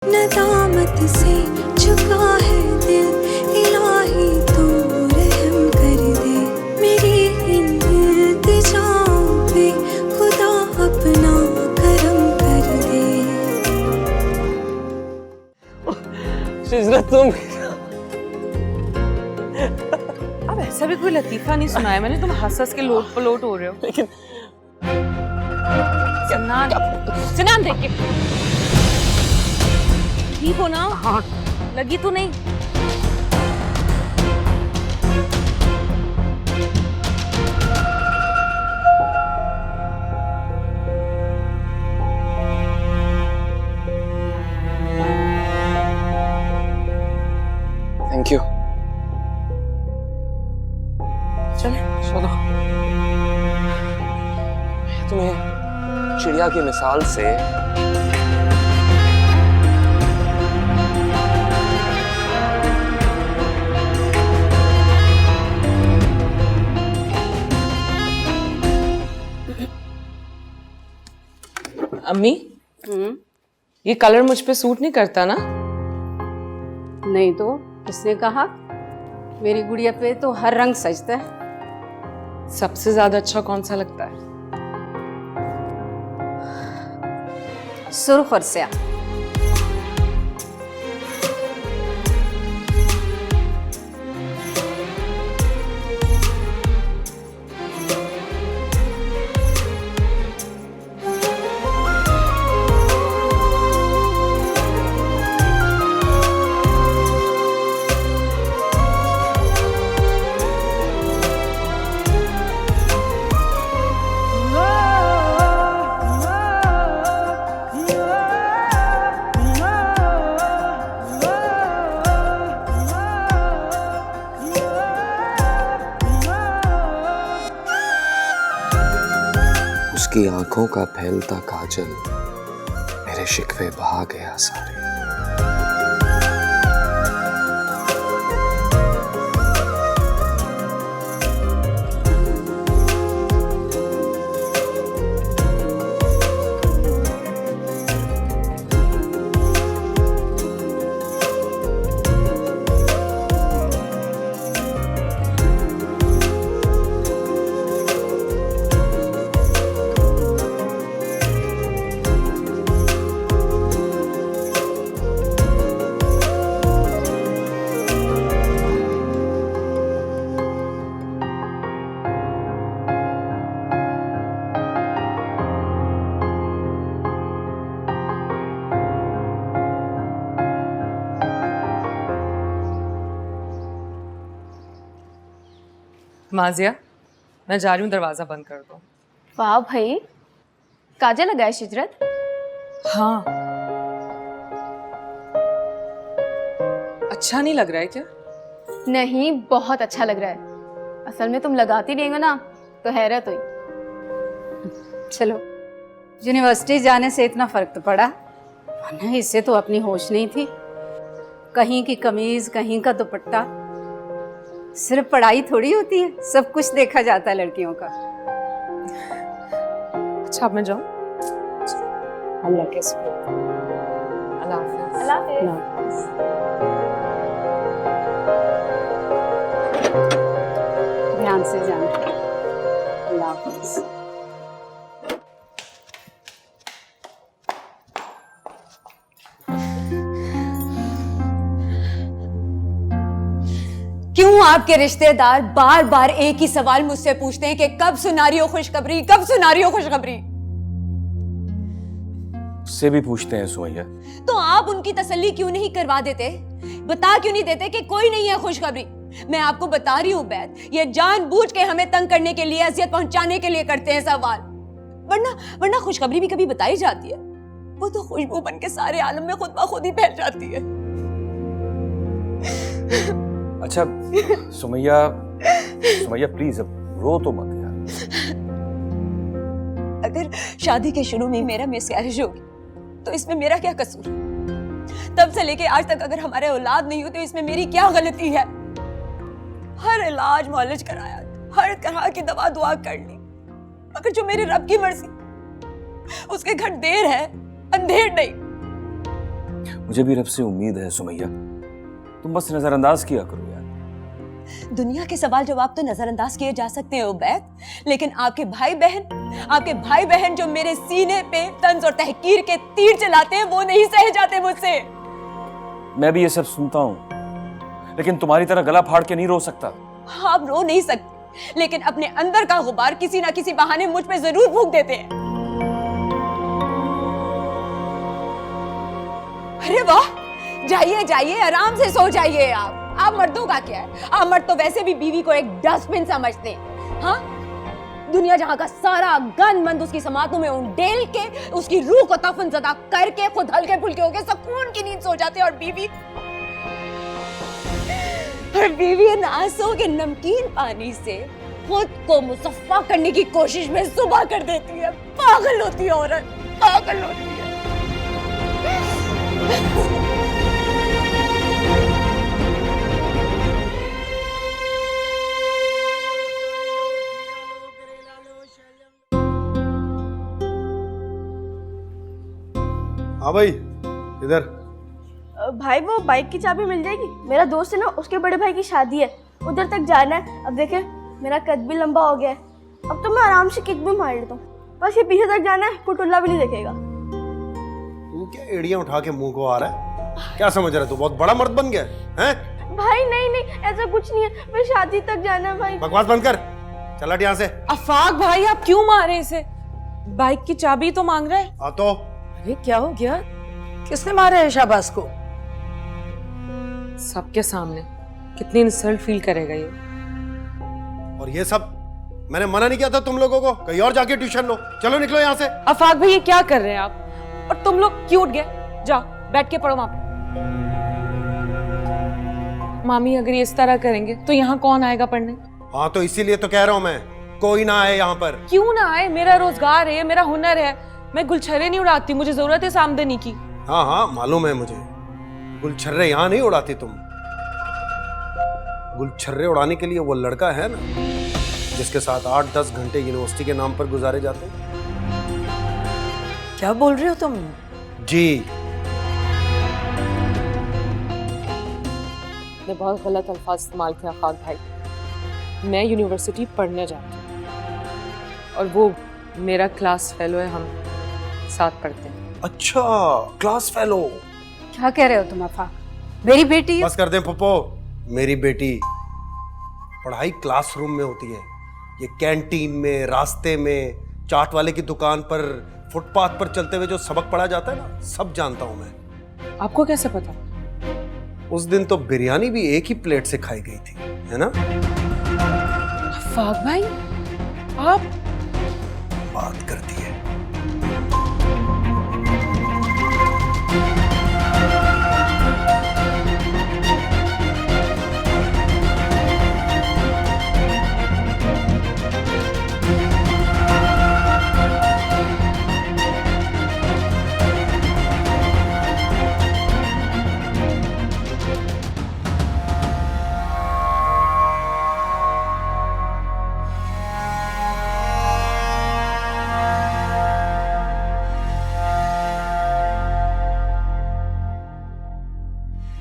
नदामत से झुका है दिल, इलाही तू रहम कर दे मेरी इन इल्तिजाओं पे, खुदा अपना करम कर दे। शिजरत तुम अब ऐसा भी कोई लतीफा नहीं सुनाया मैंने, तुम हंस हंस के लोट पलोट हो रहे हो। लेकिन सिनान देख के ठीक हो ना? हाँ। लगी तो नहीं? Thank you. चले चलो, मैं तुम्हें चिड़िया की मिसाल से अम्मी, ये कलर मुझ पे सूट नहीं करता ना? नहीं तो किसने कहा? मेरी गुड़िया पे तो हर रंग सजता है। सबसे ज्यादा अच्छा कौन सा लगता है? सुर्ख और स्याह। उसकी आंखों का फैलता काजल मेरे शिकवे बहा गया सारे। माजिया, मैं जा रही हूँ, दरवाजा बंद कर दो। वाह भाई, काजल लगाए शिजरत। हाँ, अच्छा नहीं लग रहा है क्या? नहीं, बहुत अच्छा लग रहा है। असल में तुम लगाती नहीं हो ना, तो हैरत हुई। चलो, यूनिवर्सिटी जाने से इतना फर्क तो पड़ा, वरना इससे तो अपनी होश नहीं थी। कहीं की कमीज, कहीं का दुपट्टा। सिर्फ पढ़ाई थोड़ी होती है, सब कुछ देखा जाता है लड़कियों का। अच्छा, अब मैं जाऊँ? अल्लाह के शुक्र। अल्लाह हाफिज़। अल्लाह हाफिज़। ध्यान से जाना। अल्लाह हाफिज़। क्यों आपके रिश्तेदार बार बार एक ही सवाल मुझसे पूछते हैं कि कब सुना रही हो खुशखबरी, कब सुना रही हो खुशखबरी? उससे भी पूछते हैं सुमैया। तो आप उनकी तसल्ली क्यों नहीं करवा देते? बता क्यों नहीं देते कि कोई नहीं है खुशखबरी? मैं आपको बता रही हूँ बैद, ये जानबूझ के हमें तंग करने के लिए, अजियत पहुंचाने के लिए करते हैं सवाल। वरना खुशखबरी भी कभी बताई जाती है, वो तो खुशबू बन के सारे आलम में खुद ब खुद ही फैल जाती है। अच्छा सुमैया प्लीज अब रो तो मत यार। अगर शादी के शुरू में मेरा मिसकैरेज होगी तो इसमें मेरा क्या कसूर? तब से लेके आज तक अगर हमारे औलाद नहीं हुई तो इसमें मेरी क्या गलती है? हर इलाज मुआलिज कराया, हर तरह की दवा दुआ कर ली, मगर जो मेरे रब की मर्जी, उसके घर देर है अंधेर नहीं। मुझे भी रब से उम्मीद है सुमैया, तुम बस नजरअंदाज किया करो यार। दुनिया के सवाल जवाब तो नजरअंदाज किए जा सकते हैं उबैद, लेकिन आपके भाई बहन जो मेरे सीने पे तंज और तहकीर के तीर चलाते हैं, वो नहीं सहे जाते मुझसे। मैं भी ये सब सुनता हूँ, लेकिन तुम्हारी तरह गला फाड़ के नहीं रो सकता। आप रो नहीं सकते, लेकिन अपने अंदर का गुबार किसी ना किसी बहाने मुझ पे जरूर फूंक देते हैं। अरे वाह, जाइए जाइए, आराम से सो जाइए। आप मर्दों का क्या है, आप मर्द तो वैसे भी बीवी को एक डस्टबिन समझते हैं। हाँ, दुनिया जहां का सारा गंद उसकी समातों में उंडेल के उसकी रूह को तफन ज़दा करके खुद हल्के फुल्के होके सुकून की नींद सो जाते हैं, और बीवी इन आंसुओं के नमकीन पानी से खुद को मुसफ्फा करने की कोशिश में सुबह कर देती है। पागल होती है औरत, पागल होती है। हाँ भाई, इधर। भाई वो बाइक की चाबी मिल जाएगी? मेरा दोस्त है ना, उसके बड़े भाई की शादी है, उधर तक जाना है। अब देखे मेरा कद भी लंबा हो गया है, अब तो मैं आराम से किक भी मार लेता हूँ। बस ये पीछे तक जाना है, पुटुल्ला भी नहीं देखेगा। तू क्या एड़ियां उठा के मुंह को आ रहा है? क्या समझ रहा है तू बहुत बड़ा मर्द बन गया है? भाई नहीं, ऐसा कुछ नहीं है, मैं शादी तक जाना है। भाई बकवास बंद कर, चल हट यहाँ से। आफाक भाई, आप क्यों मारे इसे? बाइक की चाबी तो मांग रहे हैं। हाँ तो अरे क्या हो गया? किसने मारा है शाबाश को? सबके सामने कितनी इंसल्ट फील करेगा ये। और ये सब मैंने मना नहीं किया था तुम लोगों को? कहीं और जाके ट्यूशन लो। चलो निकलो यहाँ से। आफाक भाई, ये क्या कर रहे हैं आप? और तुम लोग क्यों उठ गए? जाओ बैठ के पढ़ो वहां पे। मामी अगर ये इस तरह करेंगे तो यहाँ कौन आएगा पढ़ने? हाँ तो इसीलिए तो कह रहा हूँ मैं, कोई ना आए यहाँ पर। क्यों ना आए? मेरा रोजगार है, मेरा हुनर है, मैं गुलछर्रे नहीं उड़ाती, मुझे जरूरत है इस आमदनी की। हाँ हाँ मालूम है मुझे, गुलछर्रे यहाँ नहीं उड़ाती तुम। गुलछर्रे उड़ाने के लिए वो लड़का है ना जिसके साथ 8-10 घंटे यूनिवर्सिटी के नाम पर गुजारे जाते हैं। क्या बोल रहे हो तुम? जी मैं बहुत गलत अल्फाज इस्तेमाल किया आफाक भाई। मैं यूनिवर्सिटी पढ़ने जाती हूँ और वो मेरा क्लास फेलो है, हम साथ पढ़ते हैं। अच्छा, क्लास फेलो। क्या कह रहे हो तुम आफाक? मेरी बेटी है। बस कर दें पप्पो, मेरी बेटी। पढ़ाई क्लासरूम में होती है, ये कैंटीन में, रास्ते में, चाट वाले की दुकान पर, फुटपाथ पर चलते हुए जो सबक पढ़ा जाता है ना, सब जानता हूं मैं। आपको कैसे पता? उस दिन तो बिरयानी भी एक ही प्लेट से खाई गई थी, है ना? आफाक भाई, आप बात करती है।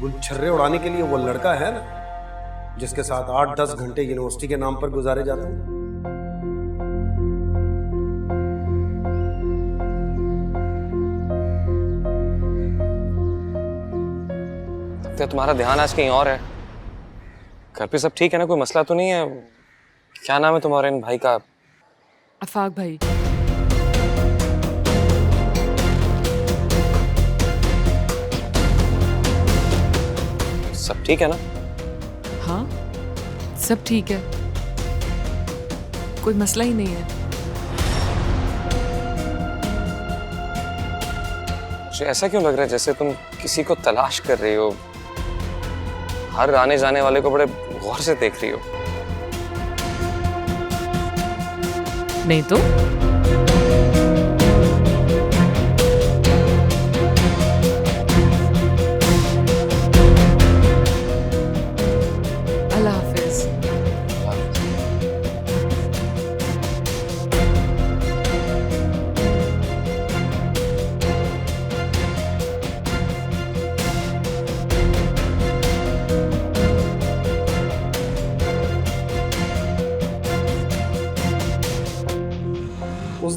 गुलछर्रे उड़ाने के लिए वो लड़का है ना जिसके साथ 8-10 घंटे यूनिवर्सिटी के नाम पर गुजारे जाते हैं। तो तुम्हारा ध्यान आज कहीं और है। घर पे सब ठीक है ना? कोई मसला तो नहीं है? क्या नाम है तुम्हारे इन भाई का? आफाक भाई। सब ठीक है ना? हाँ, सब ठीक है, कोई मसला ही नहीं है। मुझे ऐसा क्यों लग रहा है जैसे तुम किसी को तलाश कर रही हो, हर आने जाने वाले को बड़े गौर से देख रही हो। नहीं तो अल्लाह हाफिज।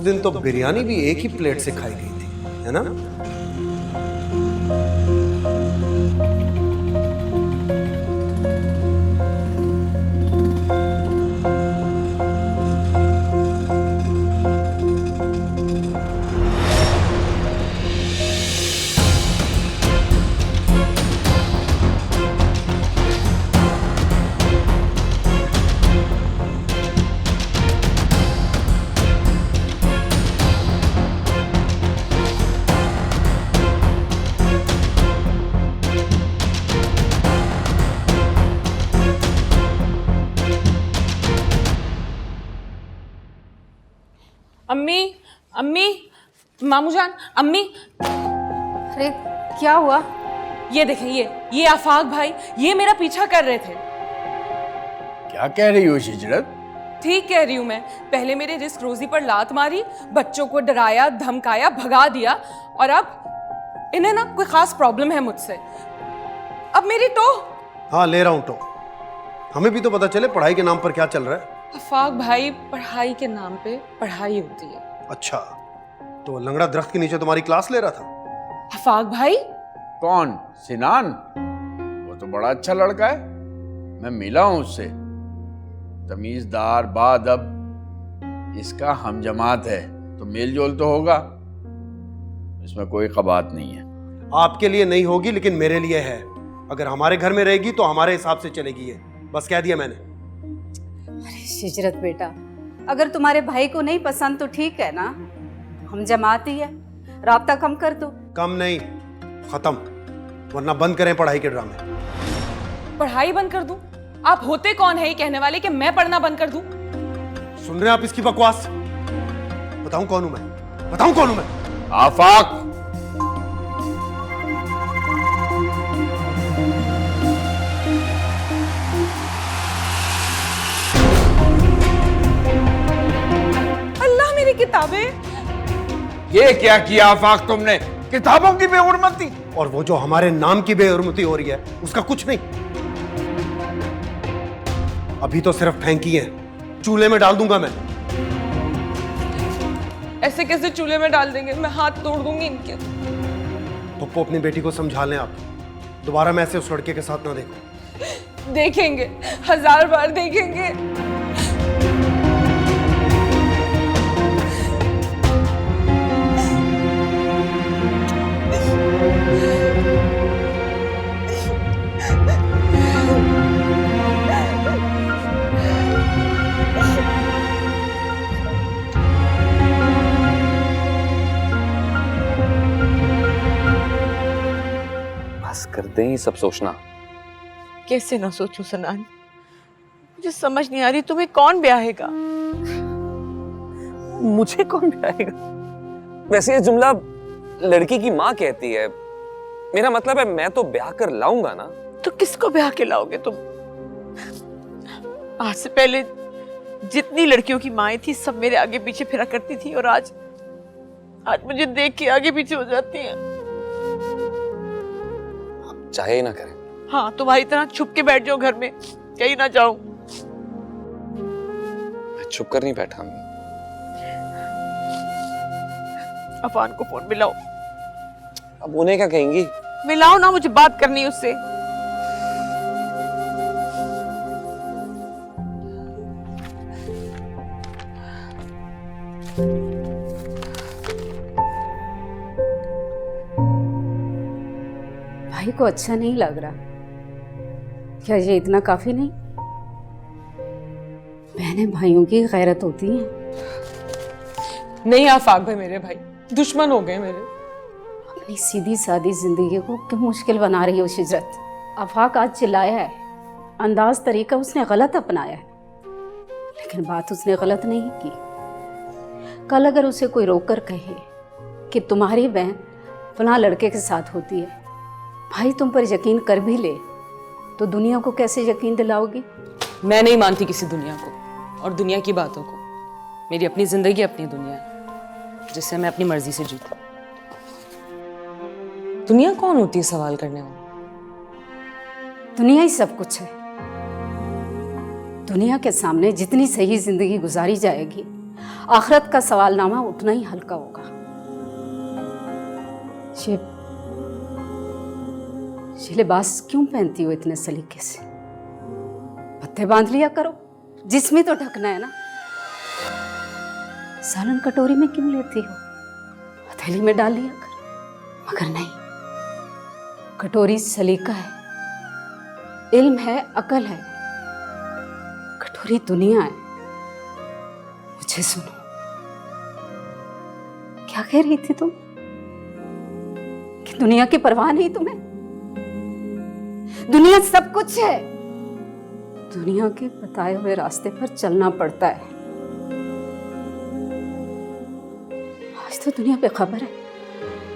दिन तो बिरयानी भी एक ही प्लेट से खाई गई थी, है ना? अम्मी, अम्मी, मामू जान, अम्मी, अरे क्या हुआ? ये देखें, ये आफाक भाई, ये मेरा पीछा कर रहे थे। क्या कह रही हो शिजरत? ठीक कह रही हूँ मैं। पहले मेरे रिस्क रोजी पर लात मारी, बच्चों को डराया, धमकाया, भगा दिया, और अब इन्हें ना कोई खास प्रॉब्लम है मुझसे। अब मेरी टो। हाँ, ले रहा हूँ टो। हमें भी तो पता चले पढ़ाई के नाम पर क्या चल रहा है। आफाक भाई, पढ़ाई के नाम पे पढ़ाई होती है। अच्छा, तो लंगड़ा दरख्त के नीचे तुम्हारी क्लास ले रहा था? आफाक भाई? कौन? सिनान? वो तो बड़ा अच्छा लड़का है, मैं मिला हूं उससे। तमीजदार, बाअदब, इसका हम जमात है, तो मेल जोल तो होगा, इसमें कोई कबात नहीं है। आपके लिए नहीं होगी, लेकिन मेरे लिए है। अगर हमारे घर में रहेगी तो हमारे हिसाब से चलेगी ये, बस कह दिया मैंने। अरे शिजरत बेटा, अगर तुम्हारे भाई को नहीं पसंद तो ठीक है ना, हम जमात ही है, राब्ता कम कर दो। कम नहीं, खत्म, वरना बंद करें पढ़ाई के ड्रामे। पढ़ाई बंद कर दूं? आप होते कौन है ये कहने वाले कि मैं पढ़ना बंद कर दूं? सुन रहे हैं आप इसकी बकवास? बताऊं कौन हूं मैं? बताऊं कौन हूं मैं? आफाक, अल्लाह, मेरी किताबें! ये क्या किया आफाक तुमने? किताबों की बेहुरमती। और वो जो हमारे नाम की बेहुरमती हो रही है उसका कुछ नहीं। अभी तो सिर्फ फेंकी है, चूल्हे में डाल दूंगा मैं। ऐसे कैसे चूल्हे में डाल देंगे? मैं हाथ तोड़ दूंगी इनके। पप्पू, अपनी बेटी को समझा लें आप, दोबारा मैं ऐसे उस लड़के के साथ ना देखूं। देखेंगे, 1000 बार देखेंगे। बस कर दे ही सब सोचना। कैसे ना सोचूं सनान, मुझे समझ नहीं आ रही तुम्हें कौन ब्याहेगा? मुझे कौन ब्याहेगा? वैसे ये जुमला लड़की की माँ कहती है, मेरा मतलब है मैं तो ब्याह कर लाऊंगा ना। तो किसको ब्याह के लाओगे तुम? आज से पहले जितनी लड़कियों की माएं थी सब मेरे आगे पीछे फिरा करती थी, और आज मुझे देख के आगे पीछे हो जाती हैं। आप चाहे ही ना करें। हाँ, तुम्हारी तरह छुप के बैठ जाओ घर में, कहीं ना जाऊं। मैं छुप कर नहीं बैठा। अफान को फोन मिलाओ। अब उन्हें क्या कहेंगी? मिलाओ ना, मुझे बात करनी है उससे। भाई को अच्छा नहीं लग रहा, क्या ये इतना काफी नहीं? बहनें भाइयों की गैरत होती हैं। नहीं आफाक भाई, मेरे भाई दुश्मन हो गए मेरे। अपनी सीधी सादी जिंदगी को क्यों मुश्किल बना रही हो शिजरत? आफाक आज चिल्लाया है, अंदाज तरीका उसने गलत अपनाया है, लेकिन बात उसने गलत नहीं की। कल अगर उसे कोई रोक कर कहे कि तुम्हारी बहन फलां लड़के के साथ होती है, भाई तुम पर यकीन कर भी ले, तो दुनिया को कैसे यकीन दिलाओगी? मैं नहीं मानती किसी दुनिया को और दुनिया की बातों को। मेरी अपनी जिंदगी, अपनी दुनिया है, जिससे मैं अपनी मर्जी से जीता। दुनिया कौन होती है सवाल करने वाली? दुनिया ही सब कुछ है। दुनिया के सामने जितनी सही जिंदगी गुजारी जाएगी, आखिरत का सवालनामा उतना ही हल्का होगा। ये लिबास क्यों पहनती हो इतने सलीके से? पत्ते बांध लिया करो, जिस्म तो ढकना है ना। सालन कटोरी में क्यों लेती हो? हथेली में डाल लिया कर। मगर नहीं, कटोरी सलीका है, इल्म है, अकल है। कटोरी दुनिया है। मुझे सुनो, क्या कह रही थी तुम? कि दुनिया की परवाह नहीं तुम्हें? दुनिया सब कुछ है। दुनिया के बताए हुए रास्ते पर चलना पड़ता है। आज तो दुनिया पे खबर है,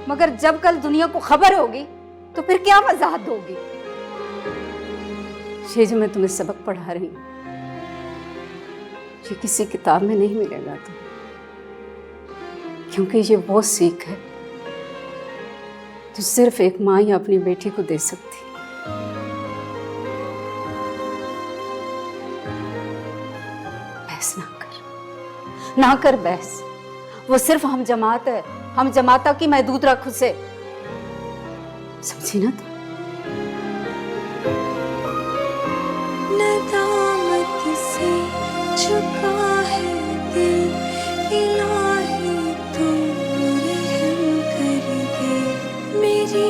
मगर जब कल दुनिया को खबर होगी तो फिर क्या वजाहत दोगी? ये जो मैं तुम्हें सबक पढ़ा रही हूं, ये किसी किताब में नहीं मिलेगा तुम्हें, क्योंकि ये वो सीख है जो सिर्फ एक माँ ही अपनी बेटी को दे सकती। बहस ना कर बहस। वो सिर्फ हम जमात है, हम जमाता की महदूद रख उसे, समझी ना तुम? नदामत से झुका है दिल, इलाही तू रहम कर दे मेरी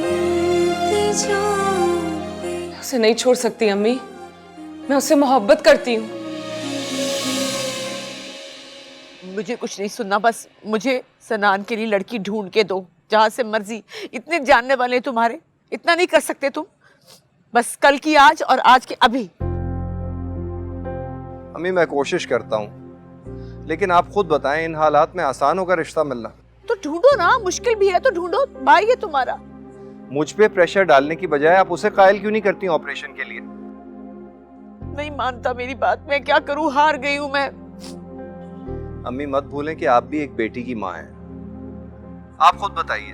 इल्तिजा पे। उसे नहीं छोड़ सकती अम्मी, मैं उससे मोहब्बत करती हूँ। मुझे कुछ नहीं सुनना, बस मुझे सनान के लिए लड़की ढूंढ के दो, जहां से मर्जी। इतने जानने वाले तुम्हारे, इतना नहीं कर सकते तुम? बस कल की आज और आज के अभी। अम्मी मैं कोशिश करता हूँ, लेकिन आप खुद बताएं, इन हालात में आसान होगा रिश्ता मिलना? तो ढूंढो ना, मुश्किल भी है तो ढूंढो। भाई है तुम्हारा। मुझ पे प्रेशर डालने की बजाय आप उसे कायल क्यों नहीं करती ऑपरेशन के लिए? नहीं मानता मेरी बात, मैं क्या करूँ, हार गई हूँ मैं। अम्मी मत भूलें कि आप भी एक बेटी की माँ हैं। आप खुद बताइए,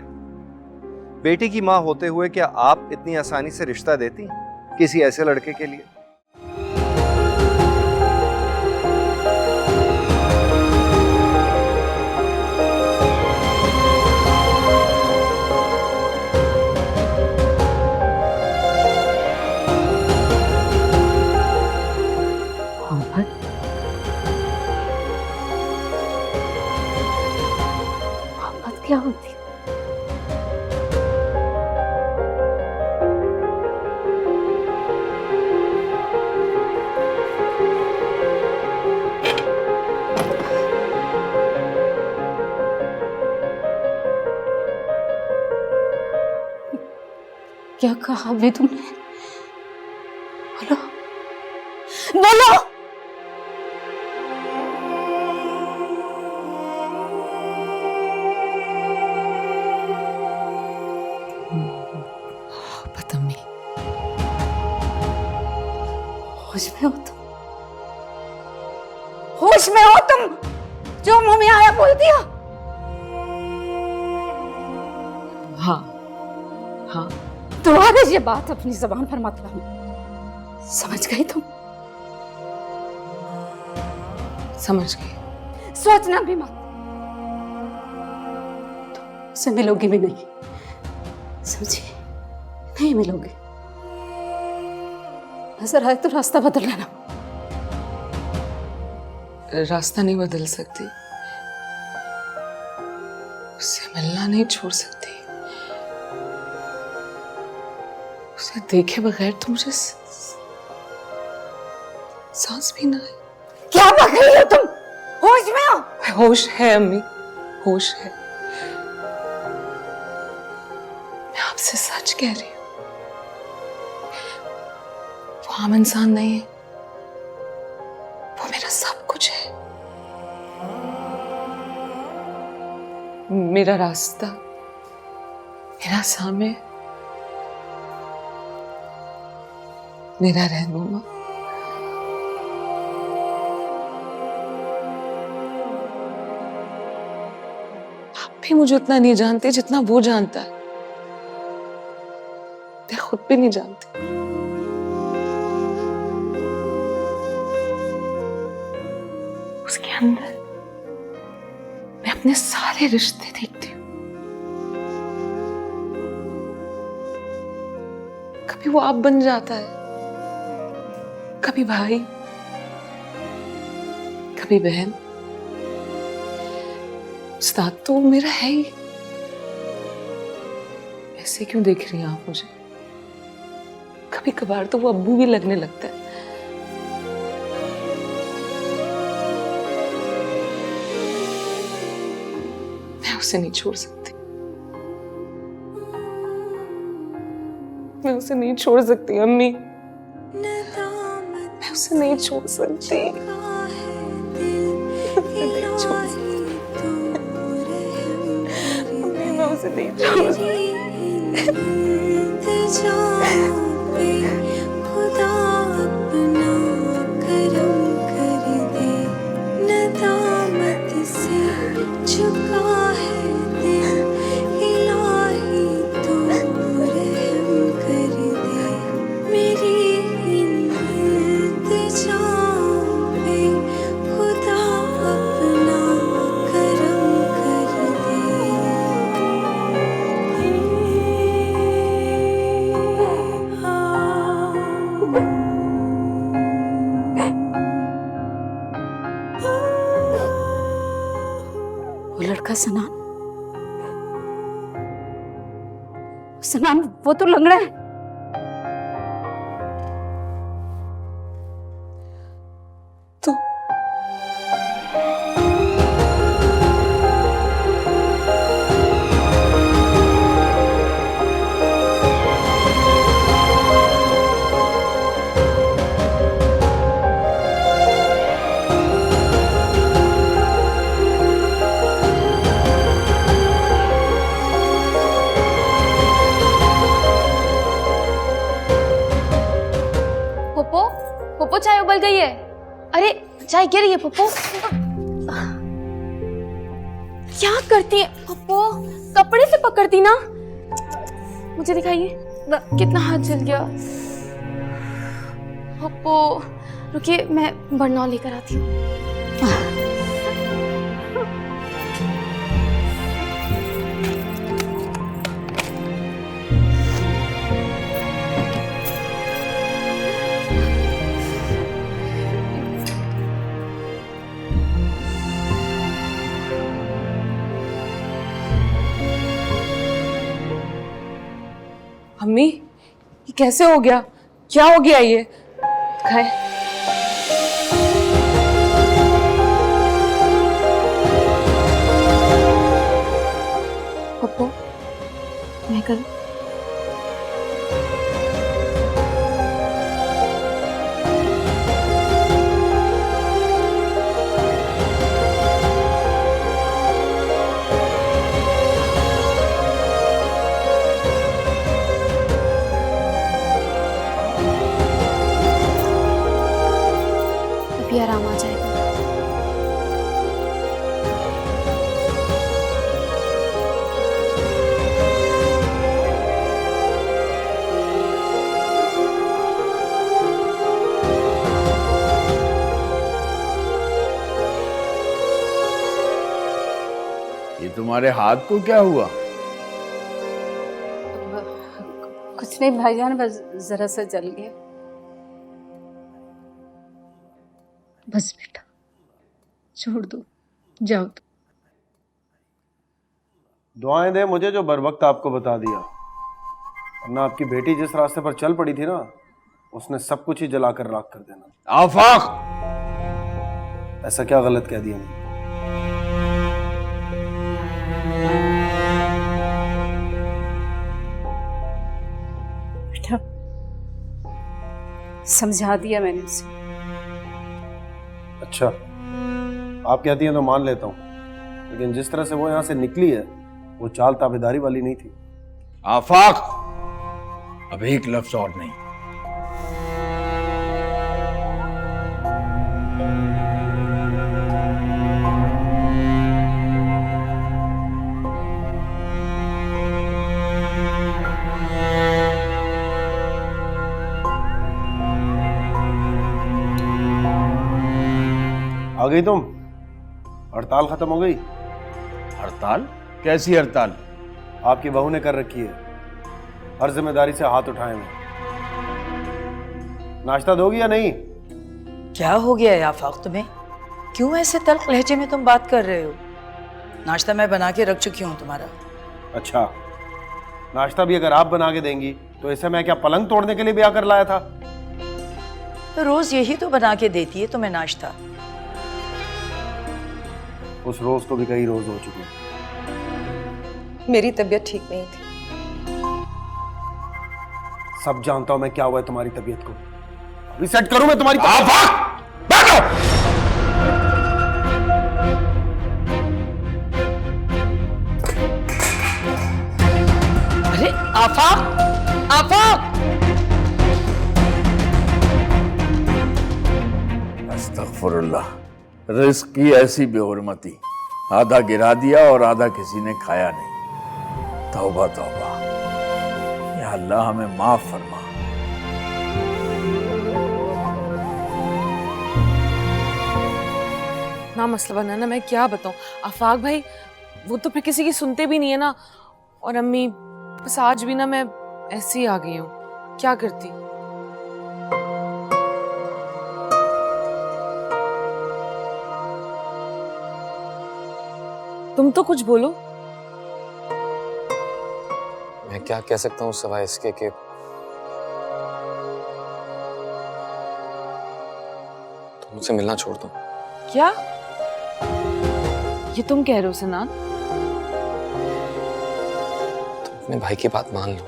बेटी की माँ होते हुए क्या आप इतनी आसानी से रिश्ता देती किसी ऐसे लड़के के लिए? मोहब्बत क्या होती? क्या कहा अभी तुमने? बोलो बोलो। अम्मी, होश में हो तुम? होश में हो तुम? जो मुंह में आया बोल दिया? हाँ हाँ। तो आगे ये बात अपनी जबान पर मत लाना, समझ गई तुम? समझ गई। सोचना भी मत, तुम उससे मिलोगी भी नहीं, समझी? नहीं मिलोगी। नजर आए तो रास्ता बदल लेना। रास्ता नहीं बदल सकती, उससे मिलना नहीं छोड़ सकती। उसे देखे बगैर तो मुझे सांस भी ना आए। क्या बक रही हो तुम? होश में हो? होश है अम्मी, होश है। मैं आपसे सच कह रही हूँ, वो आम इंसान नहीं है, वो मेरा सब कुछ है। मेरा रास्ता, मेरा सामने, मेरा रहनुमा। आप भी मुझे उतना नहीं जानते जितना वो जानता है। मैं खुद भी नहीं जानती। उसके अंदर मैं अपने सारे रिश्ते देखती हूँ। कभी वो आप बन जाता है, कभी भाई, कभी बहन। उस्ताद तो मेरा है ही। ऐसे क्यों देख रही हैं आप मुझे? कभी कभार तो वो अब्बू भी लगने लगता है। मैं उसे नहीं छोड़ सकती, मैं उसे नहीं छोड़ सकती अम्मी, मैं उसे नहीं छोड़ सकती, नहीं छोड़ सकती अम्मी, मैं उसे नहीं छोड़ सकती। खुदा अपना करम कर दे, नदामत से झुका है दिल, इलाही तू रहम कर दे, मेरी इल्तिजाओं पे खुदा अपना करम कर दे। वो लड़का सनान, सनान वो तो लंगड़ा है। तो पप्पो, पप्पो चाय उबल गई है। अरे चाय गिर रही है पप्पो। क्या करती है पप्पो? कपड़े से पकड़ती ना। मुझे दिखाइए कितना हाथ जल गया। पप्पो रुकिए, मैं बरनौल लेकर आती हूँ। अम्मी, ये कैसे हो गया? क्या हो गया ये? खाए। पप्पो मैं करूँ? अभी आराम आ जाएगा। ये तुम्हारे हाथ को क्या हुआ? कुछ नहीं भाईजान, बस जरा सा जल गया। बस बेटा छोड़ दो, जाओ। दुआएं दे मुझे जो बर वक्त आपको बता दिया, वरना आपकी बेटी जिस रास्ते पर चल पड़ी थी ना, उसने सब कुछ ही जलाकर राख कर देना। आफाक! ऐसा क्या गलत कह दिया मैंने? बेटा समझा दिया मैंने उसे। अच्छा, आप कहती हैं तो मान लेता हूँ, लेकिन जिस तरह से वो यहाँ से निकली है, वो चाल ताबेदारी वाली नहीं थी। आफाक! अब एक लफ्ज और नहीं। आ गई तुम? हड़ताल खत्म हो गई? हड़ताल? कैसी हड़ताल? आपकी बहू ने कर रखी है, हर जिम्मेदारी से हाथ उठाए हुए। नाश्ता दोगी या नहीं? क्या हो गया है आफाक तुम्हें? क्यों ऐसे तल्ख लहजे में तुम बात कर रहे हो? नाश्ता मैं बना के रख चुकी हूँ तुम्हारा। अच्छा, नाश्ता भी अगर आप बना के देंगी तो इसे मैं क्या पलंग तोड़ने के लिए भी आकर लाया था? तो रोज यही तो बना के देती है तुम्हें नाश्ता। उस रोज को भी कई रोज हो चुके। मेरी तबीयत ठीक नहीं थी। सब जानता हूं मैं क्या हुआ है तुम्हारी तबीयत को। अभी सेट करूं मैं तुम्हारी अरे आफाक, आफाक! अस्तगफुरुल्लाह, रिस्क की ऐसी बेहुरमती, आधा गिरा दिया और आधा किसी ने खाया नहीं। तौबा तौबा, या अल्लाह हमें माफ फरमा। ना मसला बना ना, मैं क्या बताऊं आफाक भाई, वो तो फिर किसी की सुनते भी नहीं है ना। और अम्मी, बस आज भी ना मैं ऐसे ही आ गई हूँ, क्या करती। तुम तो कुछ बोलो। मैं क्या कह सकता हूँ सिवाय इसके कि तुम मुझसे मिलना छोड़ दो। क्या ये तुम कह रहे हो सनान? तुम अपने भाई की बात मान लो,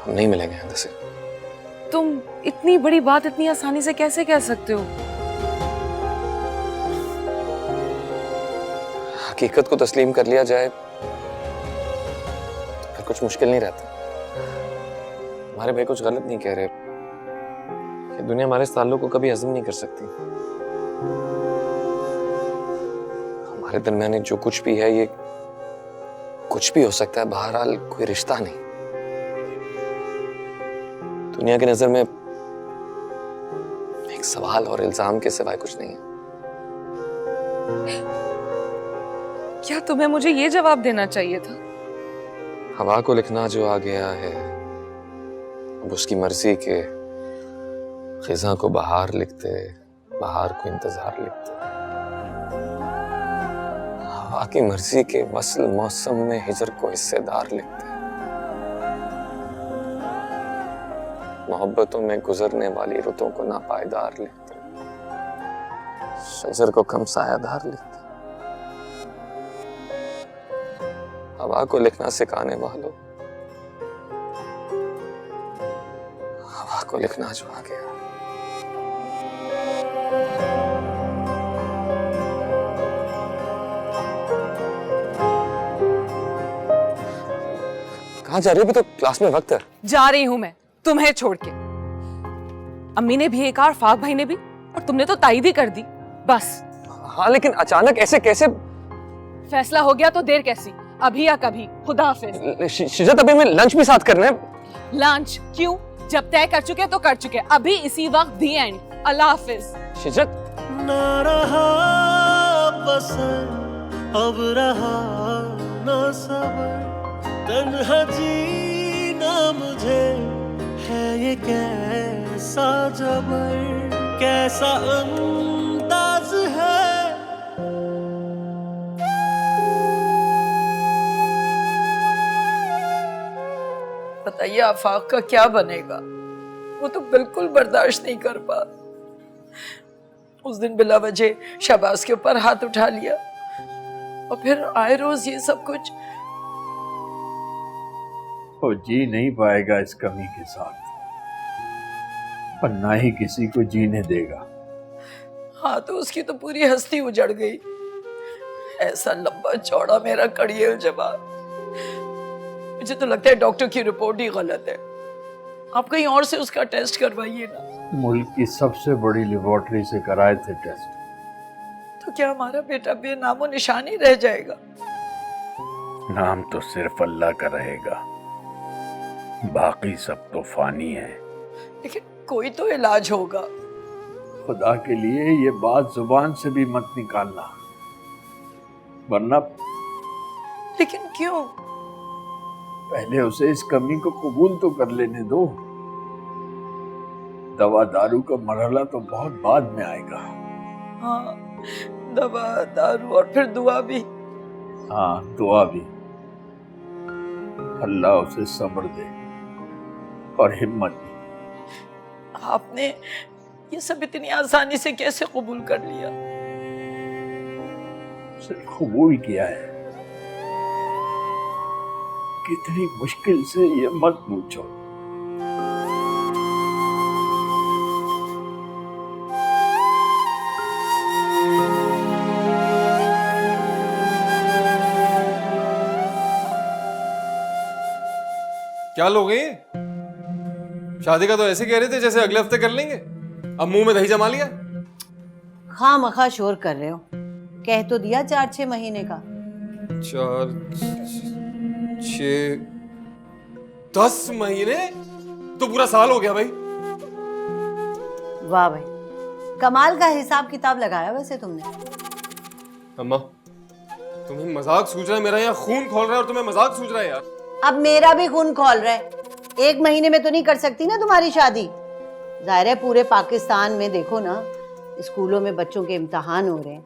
हम नहीं मिलेंगे अंदर से। तुम इतनी बड़ी बात इतनी आसानी से कैसे कह सकते हो? हकीकत को तस्लीम कर लिया जाए तो फिर कुछ मुश्किल नहीं रहता। हमारे भाई कुछ गलत नहीं कह रहे कि दुनिया हमारे इस ताल्लुक को कभी हजम नहीं कर सकती। हमारे दरमियान जो कुछ भी है ये कुछ भी हो सकता है, बहरहाल कोई रिश्ता नहीं। दुनिया की नजर में एक सवाल और इल्जाम के सिवाय कुछ नहीं है। क्या तुम्हें मुझे ये जवाब देना चाहिए था? हवा को लिखना जो आ गया है, अब उसकी मर्जी के खिजा को बहार लिखते, बहार को इंतजार लिखते। हवा की मर्जी के वसल मौसम में हिजर को हिस्सेदार लिखते। मोहब्बतों में गुजरने वाली रुतों को नापायदार लिखते, शजर को कम सायादार लिखते। हवा को लिखना सिखाने वालों, हवा को लिखना जो आ गया। कहाँ जा रही हो? अभी तो क्लास में वक्त है। जा रही हूं मैं तुम्हें छोड़ के। अम्मी ने भी एक और फाक भाई ने भी, और तुमने तो तायद ही कर दी। बस। हाँ, लेकिन अचानक ऐसे कैसे? फैसला हो गया तो देर कैसी, अभी या कभी। खुदा हाफिज। शिजत, अभी मैं लंच भी साथ करना है। लंच क्यों? जब तय कर चुके तो कर चुके, अभी इसी वक्त दी एंड। अल्लाह हाफिज। शिजत, ना रहा बसर, अब रहा ना सबर, तन्हा जीना मुझे है ये कैसा जबर, कैसा अंदाज है। बताइए आफाक का क्या बनेगा? वो तो बिल्कुल बर्दाश्त नहीं कर पा। उस दिन बिला वजह शहबाज के ऊपर हाथ उठा लिया और फिर आए रोज ये सब कुछ। वो जी नहीं पाएगा इस कमी के साथ, और ना ही किसी को जीने देगा। हाँ, तो उसकी तो पूरी हस्ती उजड़ गई। ऐसा लंबा चौड़ा मेरा कड़ियल जवाब। मुझे तो लगता है डॉक्टर की रिपोर्ट ही गलत है। आप कहीं और से उसका टेस्ट करवाइए ना। मुल्क की सबसे बड़ी लेबोरेटरी से कराए थे टेस्ट। तो क्या हमारा बेटा बेनामो निशान ही रह जाएगा? नाम तो सिर्फ अल्लाह का रहेगा, बाकी सब तो फानी है। लेकिन कोई तो इलाज होगा। खुदा के लिए ये बात जुबान से भी मत निकालना, वरना लेकिन क्यों? पहले उसे इस कमी को कबूल तो कर लेने दो। दवा दारू का मरहला तो बहुत बाद में आएगा। हाँ, दवा दारू और फिर दुआ भी। हाँ, दुआ भी। अल्लाह उसे सब्र दे और हिम्मत दे। आपने ये सब इतनी आसानी से कैसे कबूल कर लिया? उसे कबूल किया है। कितनी मुश्किल से, ये मत पूछो। क्या लोग हैं? शादी का तो ऐसे कह रहे थे जैसे अगले हफ्ते कर लेंगे, अब मुंह में दही जमा लिया। खामखा शोर कर रहे हो, कह तो दिया 4-6 महीने का। 4, 6, 10 महीने तो पूरा साल हो गया भाई। वाह भाई, कमाल का हिसाब किताब लगाया वैसे तुमने। अम्मा, तुम्हें मजाक सूझ रहा है? मेरा यहाँ खून खोल रहा है और तुम्हें मजाक सूझ रहा है यार। अब मेरा भी खून खोल रहा है। 1 महीने में तो नहीं कर सकती ना तुम्हारी शादी। जाहिर है पूरे पाकिस्तान में देखो ना, स्कूलों में बच्चों के इम्तिहान हो रहे हैं।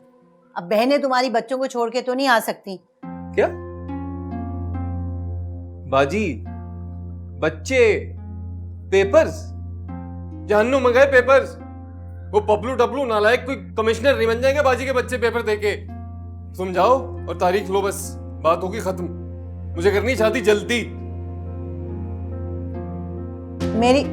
अब बहनें तुम्हारी बच्चों को छोड़ के तो नहीं आ सकती। क्या बाजी, बच्चे, पेपर्स, जानू मंगाए पेपर्स। वो पपलू टपलू नालायक कोई कमिश्नर नहीं बन जाएंगे बाजी के बच्चे पेपर देके। तुम जाओ और तारीख लो, बस बात होगी खत्म। मुझे करनी शादी जल्दी। मेरी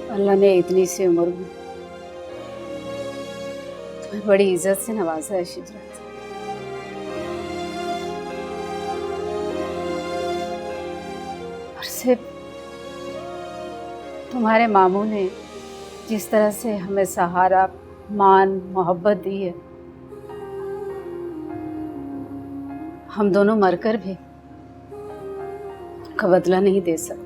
अल्लाह ने इतनी सी उम्र में तुम्हें बड़ी इज्जत से नवाजा है शिजरत। और सिर्फ तुम्हारे मामू ने जिस तरह से हमें सहारा, मान, मोहब्बत दी है, हम दोनों मरकर भी उसका बदला नहीं दे सकते।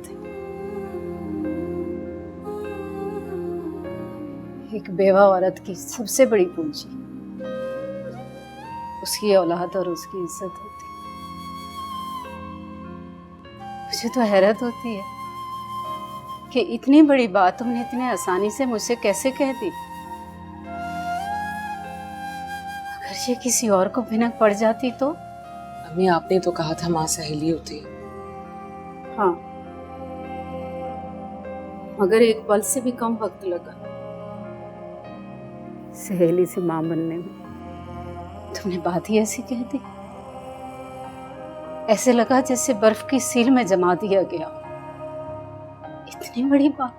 एक बेवा औरत की सबसे बड़ी पूंजी उसकी औलाद और उसकी इज्जत होती है। मुझे तो हैरत होती है कि इतनी बड़ी बात तुमने इतने आसानी से मुझसे कैसे कह दी। अगर ये किसी और को भिनक पड़ जाती तो? अम्मी, आपने तो कहा था माँ सहेली होती है। हाँ, मगर एक पल से भी कम वक्त लगा सहेली से मां बनने में। तुमने बात ही ऐसी कह दी, ऐसे लगा जैसे बर्फ की सील में जमा दिया गया। इतनी बड़ी बात,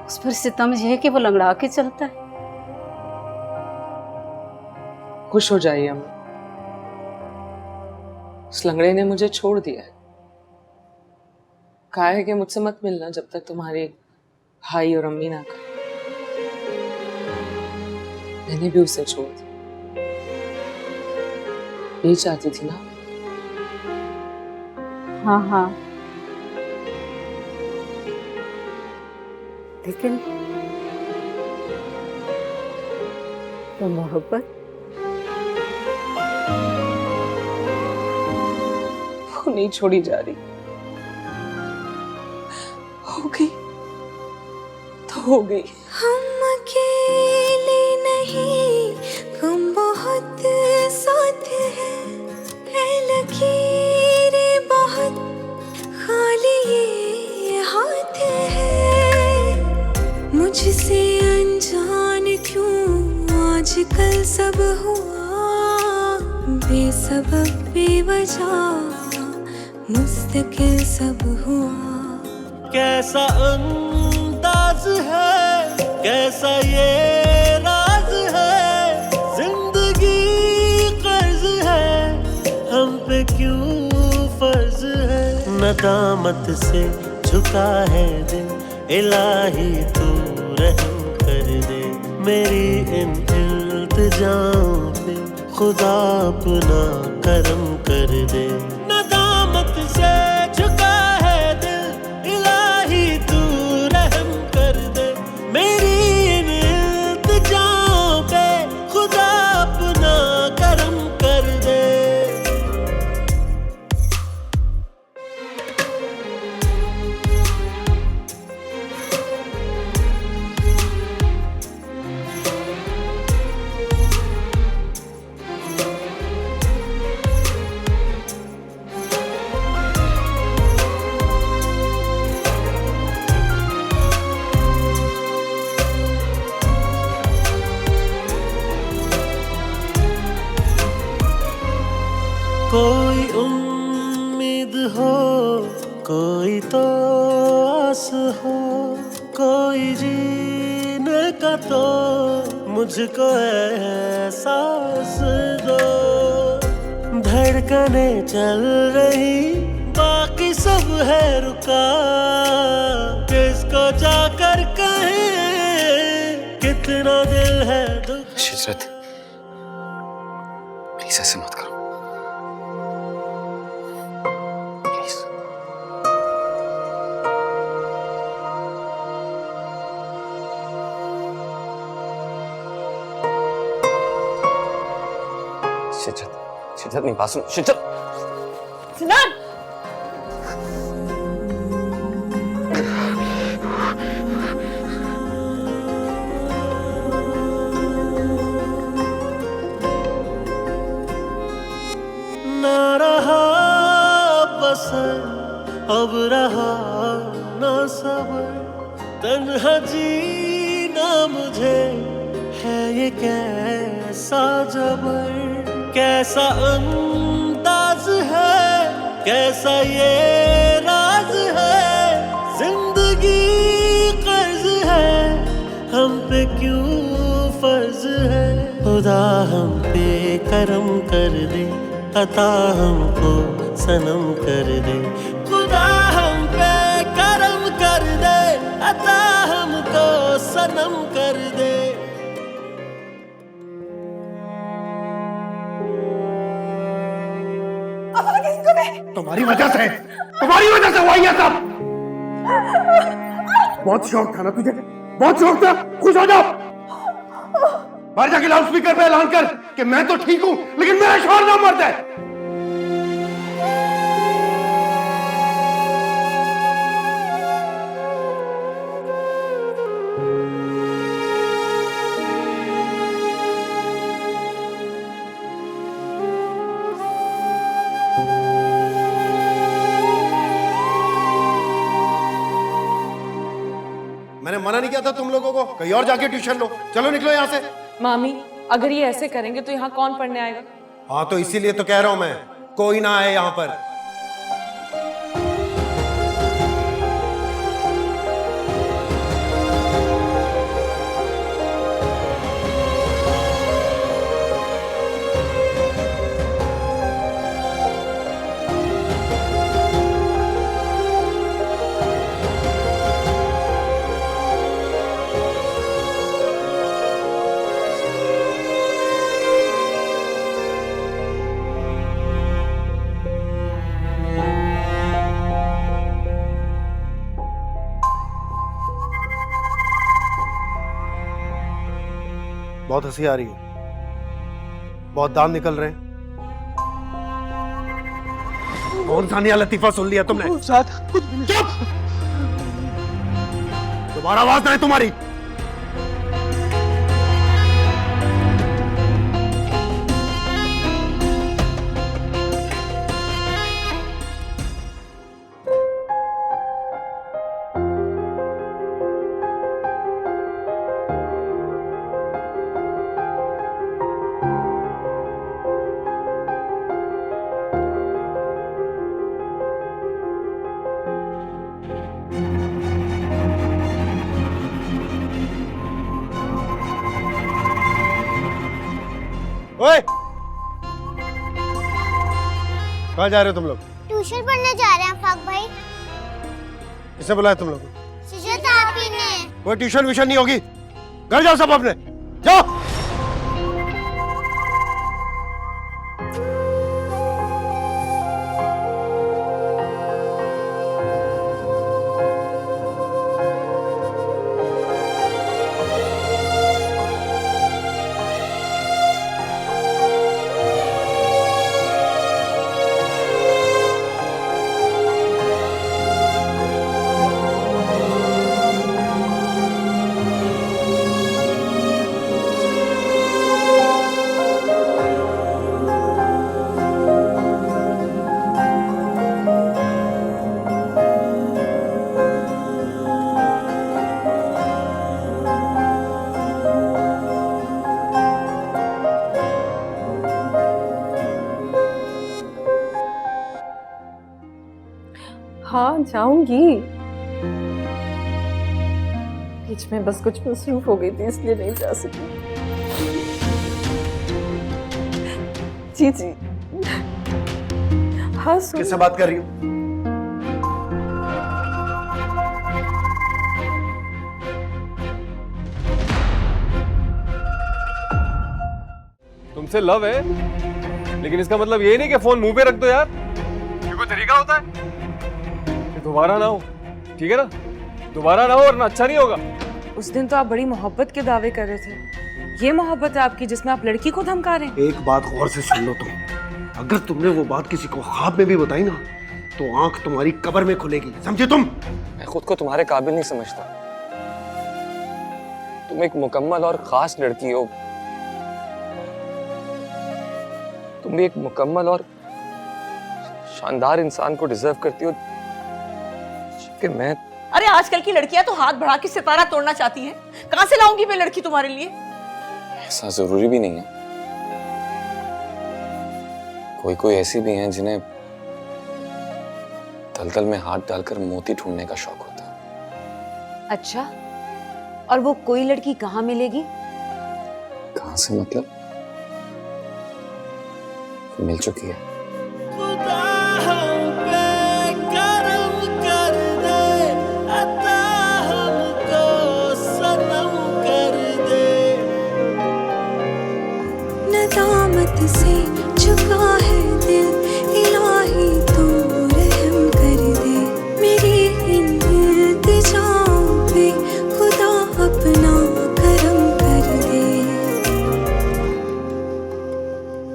उस पर सितम यह है कि वो लंगड़ा के चलता है। खुश हो जाइए अम्मी, उस लंगड़े ने मुझे छोड़ दिया है। कहा है कि मुझसे मत मिलना जब तक तुम्हारे भाई और अम्मी ना करें। मैंने भी उसे छोड़ दिया, यही चाहती थी ना? हाँ हाँ, लेकिन तो मोहब्बत वो नहीं छोड़ी जा रही। हो गई तो हो गई। हम अकेले नहीं, हम बहुत साथ है लकीरें बहुत खाली ये हाथ है। मुझसे अनजान क्यों आजकल सब हुआ, बेसबब बेवजह मुस्तकिल सब हुआ। कैसा अंदाज है, कैसा ये राज है, जिंदगी कर्ज है, हम पे क्यों फर्ज है। नदामत से झुका है दिल, इलाही तू रहम कर दे। मेरी इन इल्तिजाओं पे खुदा अपना करम कर दे। नदामत से झुका है दिल, इलाही तू रहम कर दे। मेरी इन इल्तिजाओं पे खुदा अपना करम कर दे। कोई उम्मीद हो, कोई तो आस हो, कोई जीने का तो मुझको एहसास दो। धड़कने चल रही, बाकी सब है रुका, किसको जाकर कहें कितना दिल है दुख। शिजरत, प्लीज ऐसे मत करो। शिद्दत नहीं, बात सुन। शिद्दत, सिनान, ना रहा बसर, अब रहा ना सबर, तन्हा जीना मुझे है ये कैसा जबर। कैसा अंदाज है, कैसा ये राज है, जिंदगी कर्ज है, हम पे क्यों फर्ज है। खुदा हम पे करम कर दे, अता हमको सनम कर दे। खुदा हम पे करम कर दे, अता हमको सनम कर दे। तुम्हारी वजह से, तुम्हारी वजह से हुआ ये सब। बहुत शौक था ना तुझे, बहुत शौक था। खुश हो जाओ, बाहर जाके लाउड स्पीकर पे ऐलान कर कि मैं तो ठीक हूं, लेकिन मेरा शौहर ना मर्द है। मैंने मना नहीं किया था तुम लोगों को, कहीं और जाके ट्यूशन लो। चलो निकलो यहाँ से। मामी, अगर ये ऐसे करेंगे तो यहाँ कौन पढ़ने आएगा? हाँ, तो इसीलिए तो कह रहा हूं मैं, कोई ना आए यहाँ पर। बहुत हंसी आ रही है, बहुत दांत निकल रहे हैं। कौन सानिया लतीफा सुन लिया तुमने? चुप! दोबारा आवाज ना आए तुम्हारी। ओए, कहाँ जा रहे हो तुम लोग? ट्यूशन पढ़ने जा रहे हैं फाक भाई। किसने बुलाया तुम लोग? सुजात आपी ने। कोई ट्यूशन विशन नहीं होगी, घर जाओ सब अपने, जाओ। हाँ जाऊंगी, बीच में बस कुछ मसरूफ हो गई थी इसलिए नहीं जा सकी। जी जी। हाँ सुन। किससे बात कर रही हो? तुमसे लव है, लेकिन इसका मतलब ये नहीं कि फोन मुंह पे रख दो यार। ये कोई तरीका होता है? ये दोबारा ना हो, ठीक है ना? दोबारा ना हो वरना अच्छा नहीं होगा। उस दिन तो आप बड़ी मोहब्बत के दावे कर रहे थे, ये मोहब्बत है आपकी जिसमें आप लड़की को धमका रहे हैं। एक बात गौर से सुन लो तुम, अगर तुमने वो बात किसी को ख्वाब में भी बताई ना तो आंख तुम्हारी कब्र में खुलेगी, समझे तुम? मैं खुद को तुम्हारे काबिल नहीं समझता। तुम एक मुकम्मल और खास लड़की हो, तुम भी एक मुकम्मल और शानदार इंसान को डिजर्व करती हो कि मैं। अरे आजकल की लड़कियां तो हाथ बढ़ा के सितारा तोड़ना चाहती हैं। कहां से लाऊंगी मैं लड़की तुम्हारे लिए? ऐसा जरूरी भी नहीं है, कोई कोई ऐसी भी हैं जिन्हें दलदल में हाथ डालकर मोती ढूंढने का शौक होता है। अच्छा, और वो कोई लड़की कहाँ मिलेगी? कहां से मतलब? मिल चुकी है। नदामत से